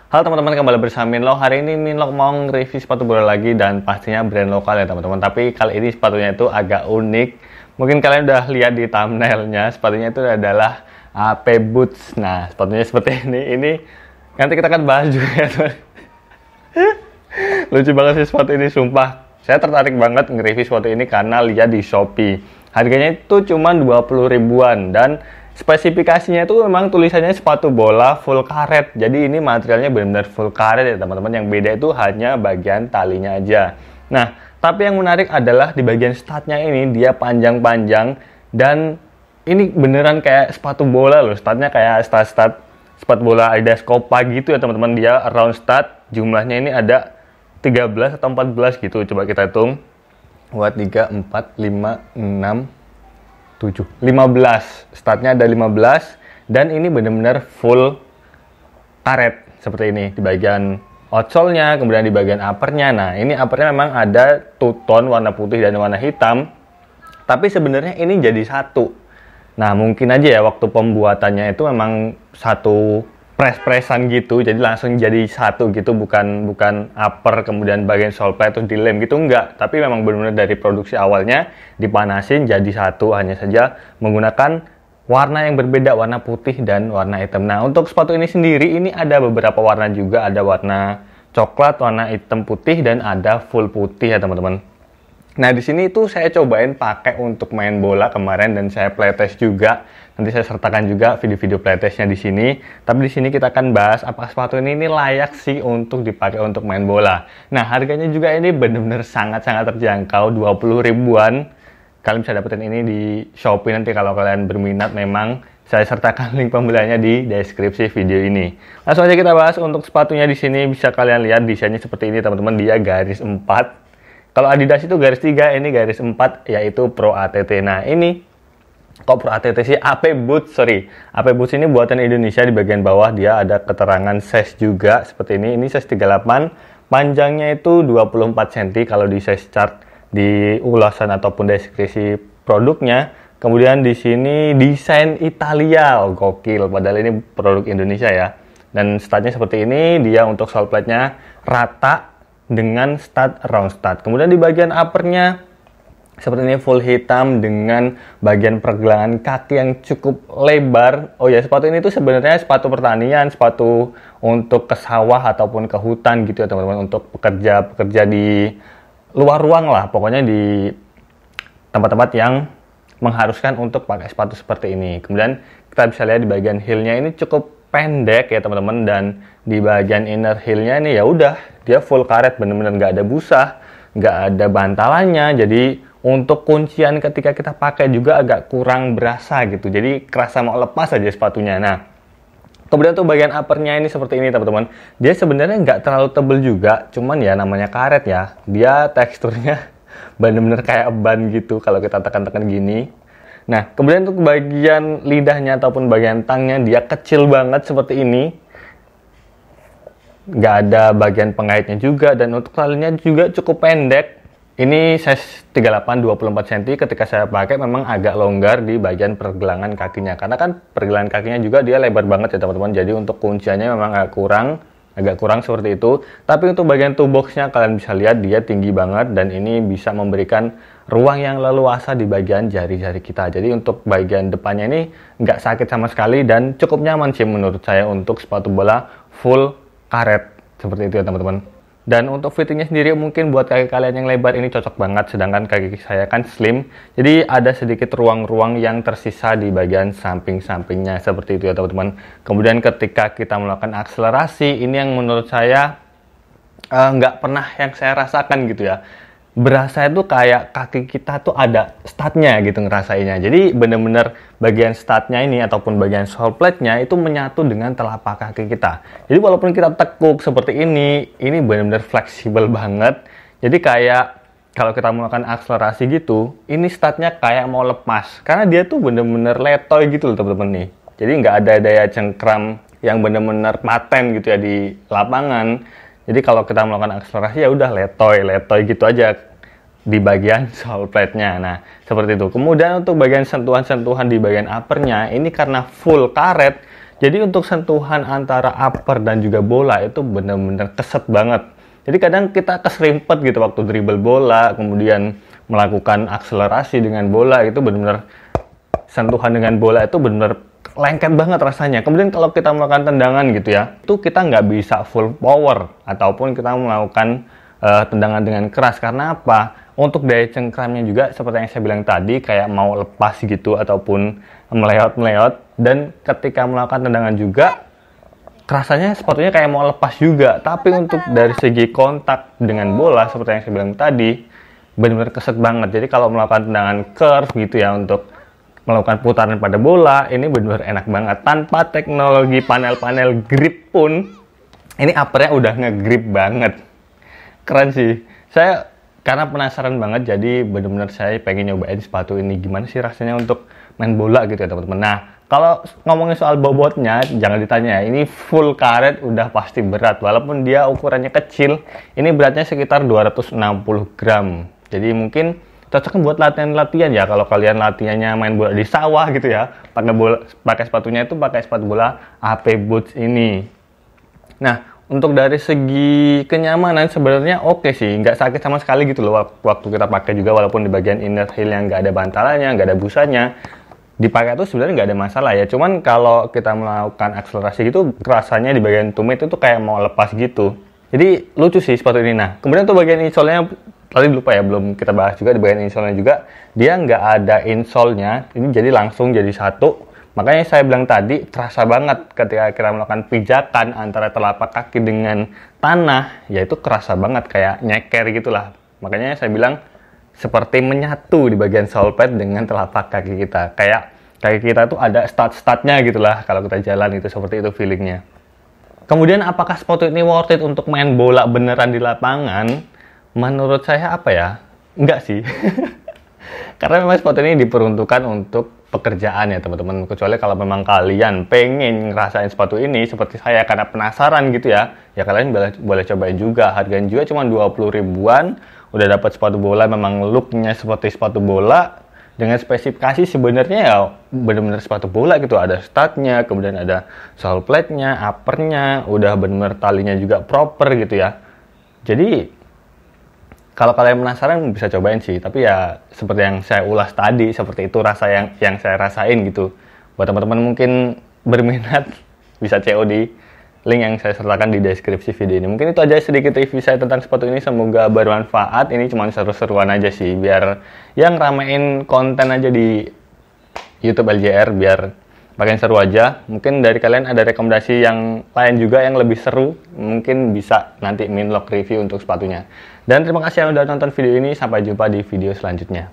Halo teman-teman, kembali bersama Minlock. Hari ini Minlock mau nge-review sepatu bola lagi dan pastinya brand lokal ya teman-teman. Tapi kali ini sepatunya itu agak unik. Mungkin kalian udah lihat di thumbnailnya, sepatunya itu adalah AP Boots. Nah, sepatunya seperti ini. Ini nanti kita akan bahas juga ya teman. Lucu banget sih sepatu ini, sumpah. Saya tertarik banget nge-review sepatu ini karena lihat di Shopee. Harganya itu cuma 20 ribuan dan spesifikasinya itu memang tulisannya sepatu bola full karet. Jadi ini materialnya benar-benar full karet ya teman-teman. Yang beda itu hanya bagian talinya aja. Nah, tapi yang menarik adalah di bagian statnya ini dia panjang-panjang dan ini beneran kayak sepatu bola loh. Statnya kayak stat sepatu bola Adidas Copa gitu ya teman-teman. Dia round stat. Jumlahnya ini ada 13 atau 14 gitu. Coba kita hitung. 2, 3, 4, 5, 6 7, 15, statnya ada 15 dan ini benar-benar full karet seperti ini di bagian outsole-nya, kemudian di bagian upper-nya. Nah, ini upper-nya memang ada two tone warna putih dan warna hitam, tapi sebenarnya ini jadi satu. Nah, mungkin aja ya waktu pembuatannya itu memang satu press-pressan gitu, jadi langsung jadi satu gitu, bukan upper kemudian bagian sole plate terus dilem gitu, enggak. Tapi memang benar-benar dari produksi awalnya dipanasin jadi satu, hanya saja menggunakan warna yang berbeda, warna putih dan warna hitam. Nah, untuk sepatu ini sendiri ini ada beberapa warna juga, ada warna coklat, warna hitam putih dan ada full putih ya teman-teman. Nah, di sini itu saya cobain pakai untuk main bola kemarin dan saya playtest juga. Nanti saya sertakan juga video-video playtestnya di sini. Tapi di sini kita akan bahas apakah sepatu ini layak sih untuk dipakai untuk main bola. Nah, harganya juga ini benar-benar sangat-sangat terjangkau, 20 ribuan. Kalian bisa dapetin ini di Shopee nanti kalau kalian berminat. Memang saya sertakan link pembeliannya di deskripsi video ini. Langsung aja kita bahas untuk sepatunya. Di sini bisa kalian lihat desainnya seperti ini teman-teman. Dia garis 4. Kalau Adidas itu garis 3, ini garis 4, yaitu Pro ATT. Nah, ini kok Pro ATT sih? AP Boots, AP Boots ini buatan Indonesia. Di bagian bawah dia ada keterangan size juga, seperti ini. Ini size 38, panjangnya itu 24 cm kalau di size chart di ulasan ataupun deskripsi produknya. Kemudian di sini desain Italia, gokil, padahal ini produk Indonesia ya. Dan statnya seperti ini, dia untuk sole plate-nya rata dengan stat round stat. Kemudian di bagian uppernya seperti ini full hitam dengan bagian pergelangan kaki yang cukup lebar. Oh ya, sepatu ini tuh sebenarnya sepatu pertanian, sepatu untuk ke sawah ataupun ke hutan gitu ya teman-teman, untuk pekerja di luar ruang lah, pokoknya di tempat-tempat yang mengharuskan untuk pakai sepatu seperti ini. Kemudian kita bisa lihat di bagian heel-nya ini cukup pendek ya teman-teman, dan di bagian inner heel-nya ini ya udah dia full karet, bener-bener nggak ada busa, nggak ada bantalannya. Jadi untuk kuncian ketika kita pakai juga agak kurang berasa gitu, jadi kerasa mau lepas aja sepatunya. Nah, kemudian tuh bagian uppernya ini seperti ini teman-teman. Dia sebenarnya nggak terlalu tebel juga, cuman ya namanya karet ya, dia teksturnya bener-bener kayak ban gitu kalau kita tekan-tekan gini. Nah, kemudian untuk bagian lidahnya ataupun bagian tangnya dia kecil banget seperti ini. Nggak ada bagian pengaitnya juga, dan untuk talinya juga cukup pendek. Ini size 38 24 cm. Ketika saya pakai memang agak longgar di bagian pergelangan kakinya, karena kan pergelangan kakinya juga dia lebar banget ya teman-teman. Jadi untuk kunciannya memang agak kurang seperti itu. Tapi untuk bagian toe box-nya kalian bisa lihat dia tinggi banget, dan ini bisa memberikan ruang yang leluasa di bagian jari-jari kita. Jadi untuk bagian depannya ini nggak sakit sama sekali dan cukup nyaman sih menurut saya untuk sepatu bola full karet seperti itu ya teman-teman. Dan untuk fittingnya sendiri mungkin buat kaki kalian yang lebar ini cocok banget, sedangkan kaki saya kan slim, jadi ada sedikit ruang-ruang yang tersisa di bagian samping-sampingnya seperti itu ya teman-teman. Kemudian ketika kita melakukan akselerasi, ini yang menurut saya nggak pernah yang saya rasakan gitu ya. Berasa itu kayak kaki kita tuh ada statnya gitu ngerasainnya. Jadi bener-bener bagian statnya ini ataupun bagian sole plate-nya itu menyatu dengan telapak kaki kita. Jadi walaupun kita tekuk seperti ini bener-bener fleksibel banget. Jadi kayak kalau kita melakukan akselerasi gitu, ini statnya kayak mau lepas. Karena dia tuh bener-bener letoy gitu loh teman-teman nih. Jadi nggak ada daya cengkram yang bener-bener paten gitu ya di lapangan. Jadi kalau kita melakukan akselerasi ya udah letoy gitu aja di bagian sole plate-nya. Nah, seperti itu. Kemudian untuk bagian sentuhan-sentuhan di bagian upper-nya, ini karena full karet, Jadi untuk sentuhan antara upper dan juga bola itu benar-benar keset banget. Jadi kadang kita keserimpet gitu waktu dribble bola, kemudian melakukan akselerasi dengan bola, itu benar-benar sentuhan dengan bola itu benar-benar lengket banget rasanya. Kemudian kalau kita melakukan tendangan gitu ya, itu kita nggak bisa full power ataupun kita melakukan tendangan dengan keras. Karena apa? Untuk daya cengkramnya juga seperti yang saya bilang tadi, kayak mau lepas gitu ataupun meleot-meleot. Dan ketika melakukan tendangan juga, rasanya sepatunya kayak mau lepas juga. Tapi untuk dari segi kontak dengan bola seperti yang saya bilang tadi, benar-benar keset banget. Jadi kalau melakukan tendangan curve gitu ya, untuk melakukan putaran pada bola, ini benar-benar enak banget. Tanpa teknologi panel-panel grip pun, ini uppernya udah nge-grip banget. Keren sih. Saya karena penasaran banget, jadi benar-benar saya pengen nyobain sepatu ini. Gimana sih rasanya untuk main bola gitu ya teman-teman. Nah, kalau ngomongin soal bobotnya, jangan ditanya ya. Ini full karet udah pasti berat. Walaupun dia ukurannya kecil, ini beratnya sekitar 260 gram. Jadi mungkin cocok buat latihan-latihan ya. Kalau kalian latihannya main bola di sawah gitu ya, pakai sepatunya itu pakai sepatu bola AP Boots ini. Nah, untuk dari segi kenyamanan sebenarnya oke sih, nggak sakit sama sekali gitu loh waktu kita pakai juga, walaupun di bagian inner heel yang nggak ada bantalannya, nggak ada busanya, dipakai tuh sebenarnya nggak ada masalah ya. Cuman kalau kita melakukan akselerasi gitu, rasanya di bagian tumit itu kayak mau lepas gitu. Jadi lucu sih sepatu ini. Nah, kemudian tuh bagian insole-nya tadi lupa ya, belum kita bahas juga di bagian insole-nya juga, dia nggak ada insole-nya, ini jadi langsung jadi satu. Makanya saya bilang tadi, terasa banget ketika kita melakukan pijakan antara telapak kaki dengan tanah, yaitu kerasa banget kayak nyeker gitulah. Makanya saya bilang seperti menyatu di bagian sole pad dengan telapak kaki kita. Kayak kaki kita tuh ada stud-studnya gitulah kalau kita jalan, itu seperti itu feelingnya. Kemudian apakah sepatu ini worth it untuk main bola beneran di lapangan? Menurut saya apa ya? Enggak sih. Karena memang sepatu ini diperuntukkan untuk pekerjaan ya teman-teman. Kecuali kalau memang kalian pengen ngerasain sepatu ini seperti saya karena penasaran gitu ya, ya kalian boleh cobain juga. Harganya juga cuma 20 ribuan. Udah dapat sepatu bola, memang looknya seperti sepatu bola dengan spesifikasi sebenarnya ya benar-benar sepatu bola gitu. Ada studnya, kemudian ada sole plate-nya, upper-nya, udah benar talinya juga proper gitu ya. Jadi kalau kalian penasaran bisa cobain sih, tapi ya seperti yang saya ulas tadi, seperti itu rasa yang saya rasain gitu. Buat teman-teman mungkin berminat bisa COD, link yang saya sertakan di deskripsi video ini. Mungkin itu aja sedikit review saya tentang sepatu ini, semoga bermanfaat. Ini cuma seru-seruan aja sih, biar yang ramein konten aja di YouTube LJR, biar makin seru aja. Mungkin dari kalian ada rekomendasi yang lain juga yang lebih seru, mungkin bisa nanti minlock review untuk sepatunya. Dan terima kasih yang udah nonton video ini, sampai jumpa di video selanjutnya.